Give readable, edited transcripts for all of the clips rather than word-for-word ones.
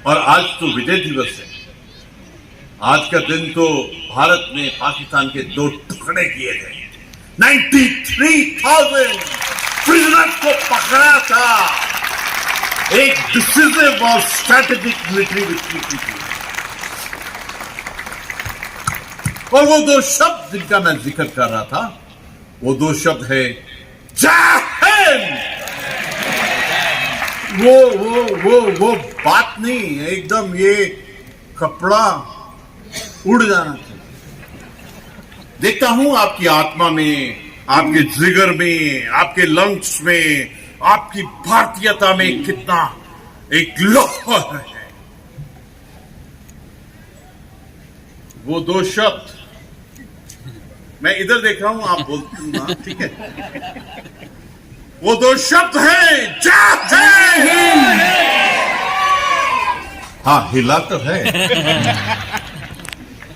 और आज तो विजय दिवस है। आज का दिन तो भारत ने पाकिस्तान के 2 टुकड़े किए गए, 93,000 प्रिजनर्स को पकड़ा था, एक डिसिसिव और स्ट्रैटेजिक मिलिट्री विक्ट्री की थी। और वो 2 शब्द जिनका मैं जिक्र कर रहा था, वो 2 शब्द है जय हिंद। वो बात नहीं, एकदम ये कपड़ा उड़ जाना चाहिए। देखता हूं आपकी आत्मा में, आपके जिगर में, आपके लंग्स में, आपकी भारतीयता में कितना एक लोहा है। वो 2 शब्द मैं इधर देख रहा हूं, आप बोलते ना, ठीक है। वो 2 शब्द हैं जय हिंद। हाँ, हिला तो है।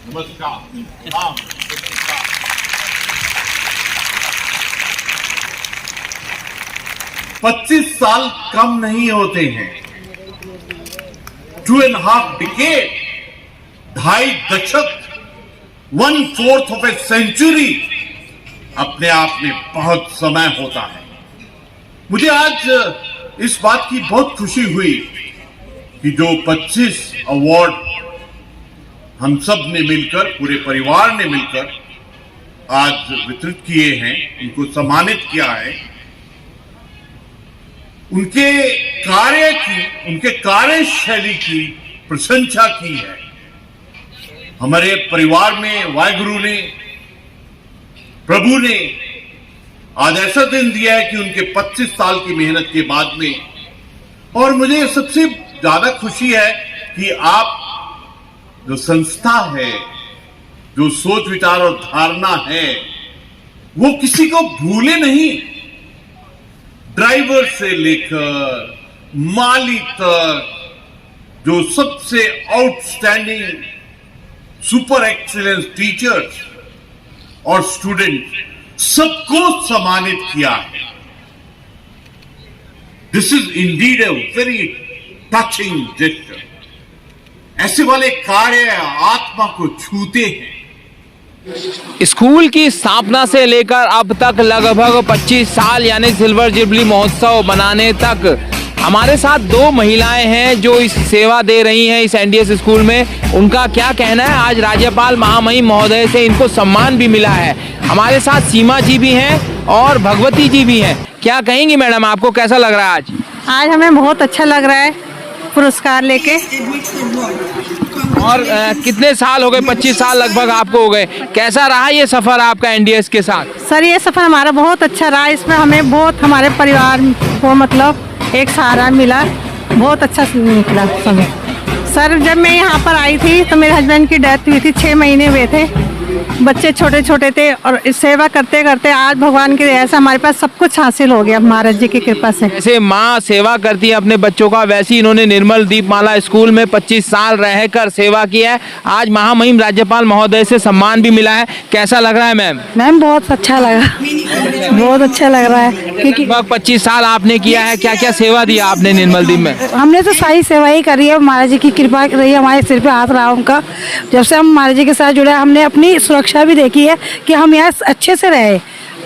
नमस्कार। 25 साल कम नहीं होते हैं। 2.5 डिकेड, 2.5 दशक, 1/4 ऑफ ए सेंचुरी अपने आप में बहुत समय होता है। मुझे आज इस बात की बहुत खुशी हुई कि जो 25 अवार्ड हम सब ने मिलकर, पूरे परिवार ने मिलकर आज वितरित किए हैं, उनको सम्मानित किया है, उनके कार्य की, उनके कार्यशैली की प्रशंसा की है। हमारे परिवार में वाहिगुरु ने, प्रभु ने आज ऐसा दिन दिया है कि उनके 25 साल की मेहनत के बाद में, और मुझे सबसे ज्यादा खुशी है कि आप जो संस्था है, जो सोच विचार और धारणा है, वो किसी को भूले नहीं। ड्राइवर से लेकर माली तक, जो सबसे आउटस्टैंडिंग सुपर एक्सीलेंस टीचर्स और स्टूडेंट, सबको सम्मानित किया है। This is Indeed a very touching gesture. ऐसे वाले कार्य आत्मा को छूते हैं। स्कूल की स्थापना से लेकर अब तक लगभग 25 साल यानी सिल्वर जुबली महोत्सव मनाने तक हमारे साथ 2 महिलाएं हैं जो इस सेवा दे रही हैं इस एनडीएस स्कूल में। उनका क्या कहना है, आज राज्यपाल महामहिम महोदय से इनको सम्मान भी मिला है। हमारे साथ सीमा जी भी हैं और भगवती जी भी हैं। क्या कहेंगी मैडम, आपको कैसा लग रहा है आज? आज हमें बहुत अच्छा लग रहा है पुरस्कार लेके। और कितने साल हो गए? 25 साल लगभग आपको हो गए। कैसा रहा ये सफ़र आपका एनडीएस के साथ? सर, ये सफ़र हमारा बहुत अच्छा रहा। इसमें हमें बहुत, हमारे परिवार को मतलब एक सहारा मिला, बहुत अच्छा निकला समय। सर, जब मैं यहाँ पर आई थी तो मेरे हस्बैंड की डेथ हुई थी, 6 महीने हुए थे, बच्चे छोटे छोटे थे, और इस सेवा करते करते आज भगवान की दया से हमारे पास सब कुछ हासिल हो गया, महाराज जी की कृपा से। जैसे माँ सेवा करती है अपने बच्चों का, वैसे इन्होंने निर्मल दीपमाला स्कूल में 25 साल रहकर सेवा किया है। आज महामहिम राज्यपाल महोदय से सम्मान भी मिला है। कैसा लग रहा है मैम? मैम, बहुत अच्छा लगा, बहुत अच्छा लग रहा है, क्योंकि 25 साल आपने किया है। क्या क्या सेवा दिया आपने निर्मल दीप में? हमने तो सारी सेवा ही करी है। महाराज जी की कृपा रही, हमारे सिर पे हाथ रहा उनका। जब से हम महाराज जी के साथ जुड़े, हमने अपनी सुरक्षा भी देखी है कि हम यहाँ अच्छे से रहे,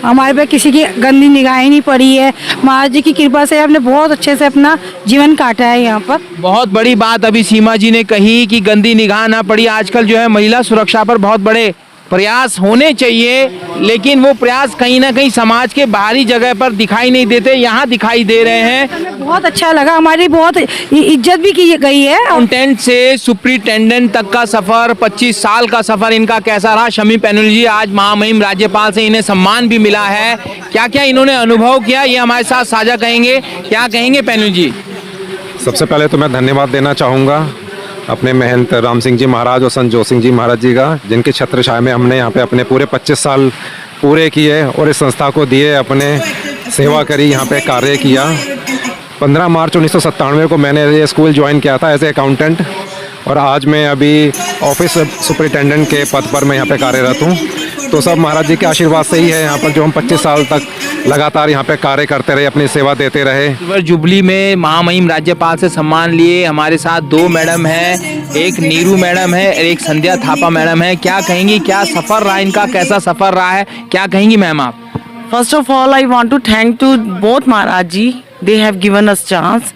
हमारे पे किसी की गंदी निगाहें नहीं पड़ी है। महाराज जी की कृपा से हमने बहुत अच्छे से अपना जीवन काटा है यहाँ पर। बहुत बड़ी बात अभी सीमा जी ने कही कि गंदी निगाह ना पड़ी। आजकल जो है महिला सुरक्षा पर बहुत बड़े प्रयास होने चाहिए, लेकिन वो प्रयास कहीं ना कहीं समाज के बाहरी जगह पर दिखाई नहीं देते, यहाँ दिखाई दे रहे हैं। हमें बहुत अच्छा लगा, हमारी बहुत इज्जत भी की गई है। अकाउंटेंट से सुप्रिंटेंडेंट तक का सफर, 25 साल का सफर इनका कैसा रहा? शमी पैनुल जी, आज महामहिम राज्यपाल से इन्हें सम्मान भी मिला है। क्या क्या इन्होंने अनुभव किया, ये हमारे साथ साझा कहेंगे। क्या कहेंगे पैनुल जी? सबसे पहले तो मैं धन्यवाद देना चाहूँगा अपने महंत राम सिंह जी महाराज और संजोत सिंह जी महाराज जी का, जिनकी छत्र छाया में हमने यहाँ पे अपने पूरे 25 साल पूरे किए और इस संस्था को दिए, अपने सेवा करी, यहाँ पे कार्य किया। 15 मार्च 1997 को मैंने ये स्कूल ज्वाइन किया था एज ए अकाउंटेंट, और आज मैं अभी ऑफिस सुपरिटेंडेंट के पद पर मैं यहाँ पे कार्यरत हूँ। तो सब महाराज जी के आशीर्वाद से ही है यहाँ पर जो हम 25 साल तक लगातार यहाँ पे कार्य करते रहे, अपनी सेवा देते रहे। सिल्वर जुबली में महामहिम राज्यपाल से सम्मान लिए हमारे साथ दो मैडम हैं, एक नीरू मैडम है और एक संध्या थापा मैडम है। क्या कहेंगी, क्या सफर रहा इनका, कैसा सफर रहा है, क्या कहेंगी मैम आप? First of all, I want to thank to both Maharaj ji. They have given us chance.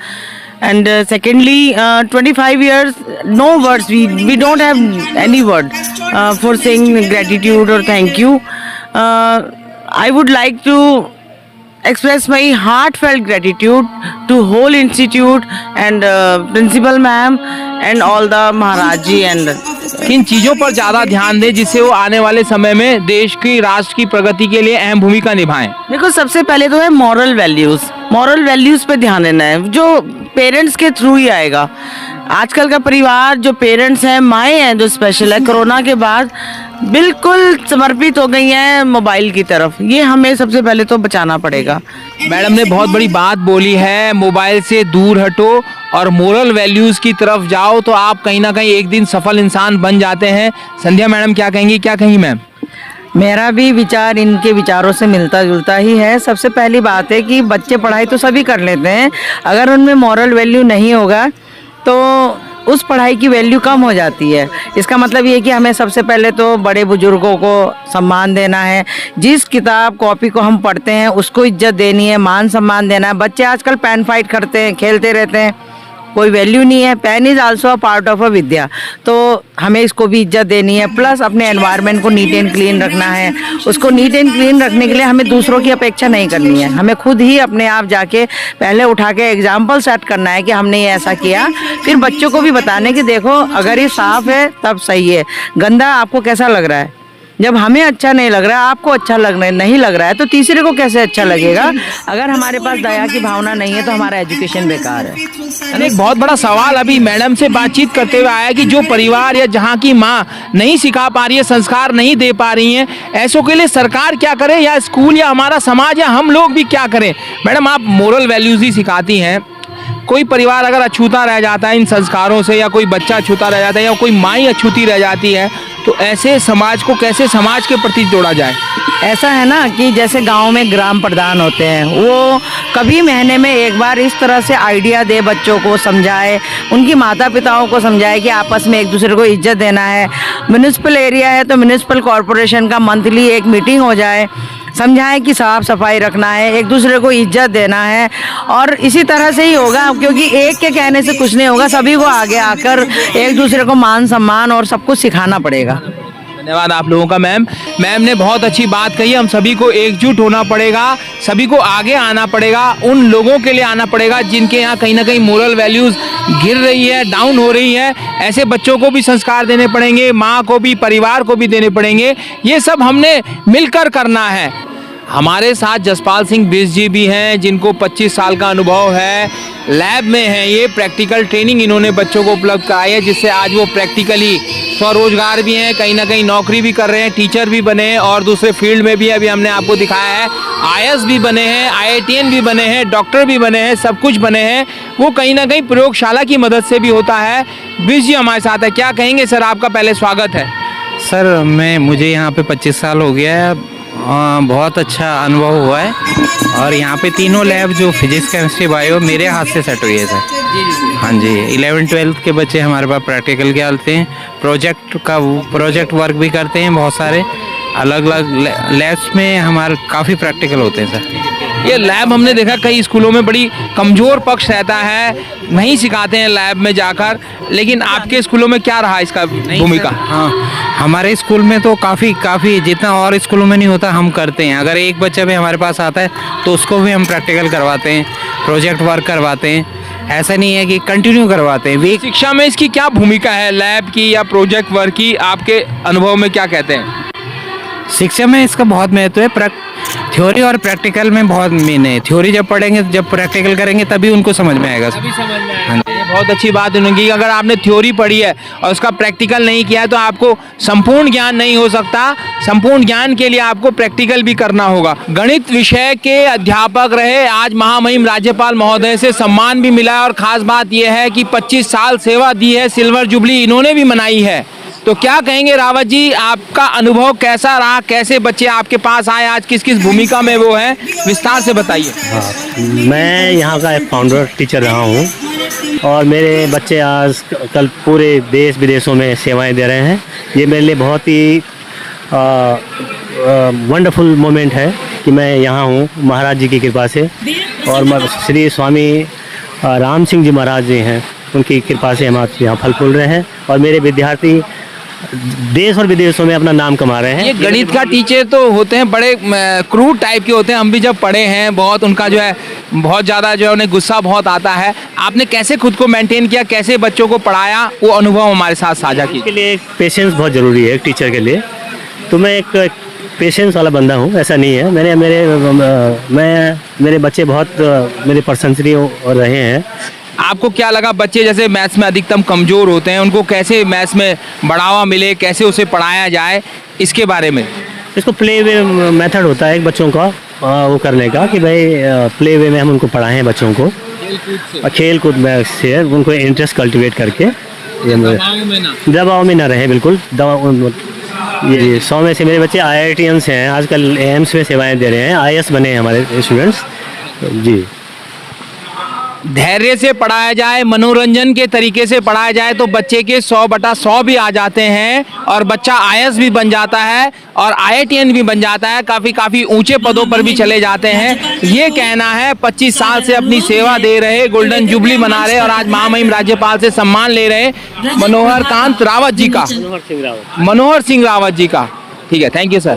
And secondly, 25 years, no words. We don't have any word for saying gratitude or thank you. I would like to express my heartfelt gratitude to whole institute and principal ma'am and all the Maharaj ji and किन चीजों पर ज्यादा ध्यान दें जिससे वो आने वाले समय में देश की, राष्ट्र की प्रगति के लिए अहम भूमिका निभाएं? देखो, सबसे पहले तो है मॉरल वैल्यूज पे ध्यान देना है, जो पेरेंट्स के थ्रू ही आएगा। आजकल का परिवार, जो पेरेंट्स हैं, माएँ हैं जो स्पेशल है, कोरोना के बाद बिल्कुल समर्पित हो गई हैं मोबाइल की तरफ। ये हमें सबसे पहले तो बचाना पड़ेगा। मैडम ने बहुत बड़ी बात बोली है, मोबाइल से दूर हटो और मोरल वैल्यूज की तरफ जाओ तो आप कहीं ना कहीं एक दिन सफल इंसान बन जाते हैं। संध्या मैडम क्या कहेंगी, क्या कहेंगी मैम? मेरा भी विचार इनके विचारों से मिलता जुलता ही है। सबसे पहली बात है कि बच्चे पढ़ाई तो सभी कर लेते हैं, अगर उनमें मॉरल वैल्यू नहीं होगा तो उस पढ़ाई की वैल्यू कम हो जाती है। इसका मतलब ये कि हमें सबसे पहले तो बड़े बुजुर्गों को सम्मान देना है, जिस किताब कॉपी को हम पढ़ते हैं उसको इज्जत देनी है, मान सम्मान देना है। बच्चे आजकल पेन फाइट करते हैं, खेलते रहते हैं, कोई वैल्यू नहीं है। Pen is also a part of a vidya, तो हमें इसको भी इज्जत देनी है। प्लस अपने एनवायरनमेंट को नीट एंड क्लीन रखना है। उसको नीट एंड क्लीन रखने के लिए हमें दूसरों की अपेक्षा नहीं करनी है, हमें खुद ही अपने आप जाके पहले उठा के एग्जाम्पल सेट करना है कि हमने ये ऐसा किया। फिर बच्चों को भी बताने कि देखो, अगर ये साफ़ है तब सही है, गंदा आपको कैसा लग रहा है। जब हमें अच्छा नहीं लग रहा है, आपको अच्छा नहीं लग रहा है, तो तीसरे को कैसे अच्छा लगेगा। अगर हमारे पास दया की भावना नहीं है तो हमारा एजुकेशन बेकार है। एक बहुत बड़ा सवाल अभी मैडम से बातचीत करते हुए आया कि जो परिवार या जहाँ की माँ नहीं सिखा पा रही है, संस्कार नहीं दे पा रही हैं, ऐसों के लिए सरकार क्या करे, या स्कूल या हमारा समाज या हम लोग भी क्या करें? मैडम, आप मोरल वैल्यूज ही सिखाती हैं। कोई परिवार अगर अछूता रह जाता है इन संस्कारों से, या कोई बच्चा अछूता रह जाता है, या कोई माँ ही अछूती रह जाती है, तो ऐसे समाज को कैसे समाज के प्रति जोड़ा जाए? ऐसा है ना कि जैसे गांव में ग्राम प्रधान होते हैं, वो कभी महीने में एक बार इस तरह से आइडिया दे, बच्चों को समझाए, उनकी माता पिताओं को समझाए कि आपस में एक दूसरे को इज्जत देना है। म्यूनिसिपल एरिया है तो म्यूनिसिपल कॉरपोरेशन का मंथली एक मीटिंग हो जाए, समझाएं कि साफ सफाई रखना है, एक दूसरे को इज्जत देना है। और इसी तरह से ही होगा, क्योंकि एक के कहने से कुछ नहीं होगा, सभी को आगे आकर एक दूसरे को मान सम्मान और सब कुछ सिखाना पड़ेगा। धन्यवाद आप लोगों का मैम। मैम ने बहुत अच्छी बात कही, हम सभी को एकजुट होना पड़ेगा, सभी को आगे आना पड़ेगा, उन लोगों के लिए आना पड़ेगा जिनके यहाँ कहीं ना कहीं मोरल वैल्यूज़ गिर रही है, डाउन हो रही है। ऐसे बच्चों को भी संस्कार देने पड़ेंगे, माँ को भी, परिवार को भी देने पड़ेंगे। ये सब हमने मिलकर करना है। हमारे साथ जसपाल सिंह बिष्ट जी भी हैं, जिनको 25 साल का अनुभव है, लैब में हैं। ये प्रैक्टिकल ट्रेनिंग इन्होंने बच्चों को उपलब्ध कराई है, जिससे आज वो प्रैक्टिकली स्वरोजगार भी हैं, कहीं ना कहीं नौकरी भी कर रहे हैं, टीचर भी बने हैं और दूसरे फील्ड में भी अभी हमने आपको दिखाया है, आईएएस भी बने हैं, IITN भी बने हैं, डॉक्टर भी बने हैं, सब कुछ बने हैं। वो कहीं ना कहीं प्रयोगशाला की मदद से भी होता है। बिष्ट जी हमारे साथ है, क्या कहेंगे सर? आपका पहले स्वागत है। सर मुझे यहाँ पे 25 साल हो गया है, बहुत अच्छा अनुभव हुआ है। और यहाँ पे तीनों लैब जो फिजिक्स, केमिस्ट्री, बायो मेरे हाथ से सेट हुई है सर। हाँ जी, 11th-12th के बच्चे हमारे पास प्रैक्टिकल के आते हैं, प्रोजेक्ट वर्क भी करते हैं। बहुत सारे अलग अलग लैब्स में हमारे काफ़ी प्रैक्टिकल होते हैं सर। ये लैब हमने देखा कई स्कूलों में बड़ी कमज़ोर पक्ष रहता है, नहीं सिखाते हैं लैब में जाकर, लेकिन आपके स्कूलों में क्या रहा इसका भूमिका? हाँ, हमारे स्कूल में तो काफ़ी जितना और स्कूलों में नहीं होता हम करते हैं। अगर एक बच्चा भी हमारे पास आता है तो उसको भी हम प्रैक्टिकल करवाते हैं, प्रोजेक्ट वर्क करवाते हैं। ऐसा नहीं है कि कंटिन्यू करवाते हैं। शिक्षा में इसकी क्या भूमिका है, लैब की या प्रोजेक्ट वर्क की? आपके अनुभव में क्या कहते हैं? शिक्षा में इसका बहुत महत्व है। थ्योरी और प्रैक्टिकल में बहुत मीन है। थ्योरी जब पढ़ेंगे, जब प्रैक्टिकल करेंगे तभी उनको समझ में आएगा। बहुत अच्छी बात उन्होंने की। अगर आपने थ्योरी पढ़ी है और उसका प्रैक्टिकल नहीं किया है तो आपको संपूर्ण ज्ञान नहीं हो सकता। संपूर्ण ज्ञान के लिए आपको प्रैक्टिकल भी करना होगा। गणित विषय के अध्यापक रहे, आज महामहिम राज्यपाल महोदय से सम्मान भी मिला है। और ख़ास बात यह है कि 25 साल सेवा दी है, सिल्वर जुबली इन्होंने भी मनाई है। तो क्या कहेंगे रावत जी, आपका अनुभव कैसा रहा, कैसे बच्चे आपके पास आए, आज किस किस भूमिका में वो हैं, विस्तार से बताइए। मैं यहाँ का एक फाउंडर टीचर रहा हूँ और मेरे बच्चे आज कल पूरे देश विदेशों में सेवाएं दे रहे हैं। ये मेरे लिए बहुत ही वंडरफुल मोमेंट है कि मैं यहाँ हूँ महाराज जी की कृपा से, और श्री स्वामी राम सिंह जी महाराज जी हैं, उनकी कृपा से हम आज यहाँ फल फूल रहे हैं और मेरे विद्यार्थी देश और विदेशों में अपना नाम कमा रहे हैं। ये गणित का टीचर तो होते हैं बड़े क्रूड टाइप के होते हैं, हम भी जब पढ़े हैं बहुत, उनका जो है बहुत ज़्यादा जो है उन्हें गुस्सा बहुत आता है। आपने कैसे खुद को मेंटेन किया, कैसे बच्चों को पढ़ाया, वो अनुभव हमारे साथ साझा कीजिए। इसके लिए पेशेंस बहुत ज़रूरी है एक टीचर के लिए। तो मैं एक पेशेंस वाला बंदा हूँ, ऐसा नहीं है। मेरे बच्चे बहुत मेरे प्रशंसनीय रहे हैं। आपको क्या लगा, बच्चे जैसे मैथ्स में अधिकतम कमज़ोर होते हैं, उनको कैसे मैथ्स में बढ़ावा मिले, कैसे उसे पढ़ाया जाए, इसके बारे में? इसको प्ले वे मेथड होता है एक बच्चों का वो करने का, कि भाई प्ले वे में हम उनको पढ़ाएं बच्चों को, खेल कूद में से उनको इंटरेस्ट कल्टिवेट करके, दबाव में ना रहे बिल्कुल। ये 100 में से मेरे बच्चे IITians हैं, आजकल एम्स में सेवाएं दे रहे हैं, IAS बने हैं हमारे स्टूडेंट्स जी। धैर्य से पढ़ाया जाए, मनोरंजन के तरीके से पढ़ाया जाए तो बच्चे के 100/100 भी आ जाते हैं और बच्चा IAS भी बन जाता है और IITian भी बन जाता है, काफ़ी ऊंचे पदों पर भी चले जाते हैं। ये कहना है 25 साल से अपनी सेवा दे रहे, गोल्डन जुबली मना रहे और आज महामहिम राज्यपाल से सम्मान ले रहे मनोहर सिंह रावत जी का। ठीक है, थैंक यू सर।